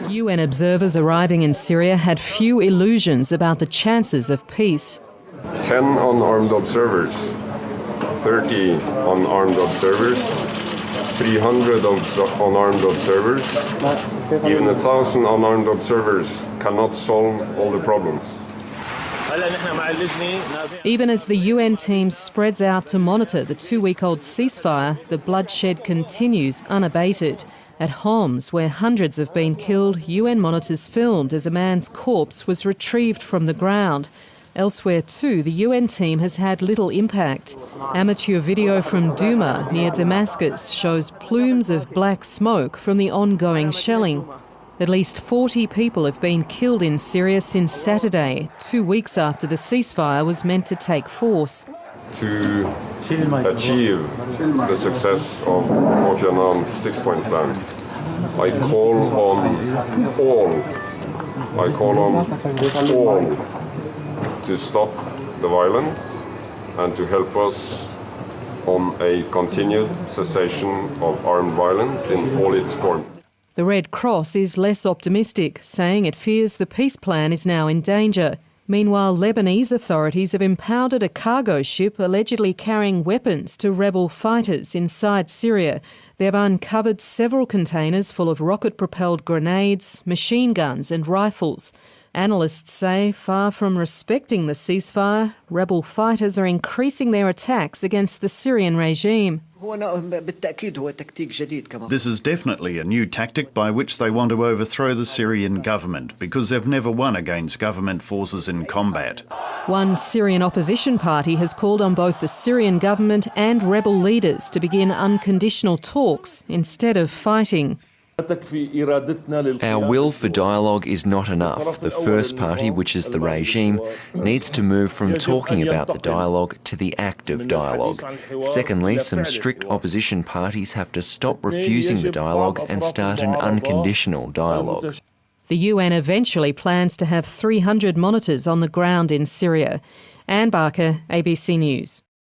UN observers arriving in Syria had few illusions about the chances of peace. 10 unarmed observers, 30 unarmed observers, 300 unarmed observers, even 1,000 unarmed observers cannot solve all the problems. Even as the UN team spreads out to monitor the 2-week-old ceasefire, the bloodshed continues unabated. At Homs, where hundreds have been killed, UN monitors filmed as a man's corpse was retrieved from the ground. Elsewhere too, the UN team has had little impact. Amateur video from Douma, near Damascus, shows plumes of black smoke from the ongoing shelling. At least 40 people have been killed in Syria since Saturday, 2 weeks after the ceasefire was meant to take force. To achieve the success of Kofi Annan's 6-point plan, I call on all to stop the violence and to help us on a continued cessation of armed violence in all its forms. The Red Cross is less optimistic, saying it fears the peace plan is now in danger. Meanwhile, Lebanese authorities have impounded a cargo ship allegedly carrying weapons to rebel fighters inside Syria. They have uncovered several containers full of rocket-propelled grenades, machine guns and rifles. Analysts say, far from respecting the ceasefire, rebel fighters are increasing their attacks against the Syrian regime. This is definitely a new tactic by which they want to overthrow the Syrian government, because they've never won against government forces in combat. One Syrian opposition party has called on both the Syrian government and rebel leaders to begin unconditional talks instead of fighting. Our will for dialogue is not enough. The first party, which is the regime, needs to move from talking about the dialogue to the act of dialogue. Secondly, some strict opposition parties have to stop refusing the dialogue and start an unconditional dialogue. The UN eventually plans to have 300 monitors on the ground in Syria. Anne Barker, ABC News.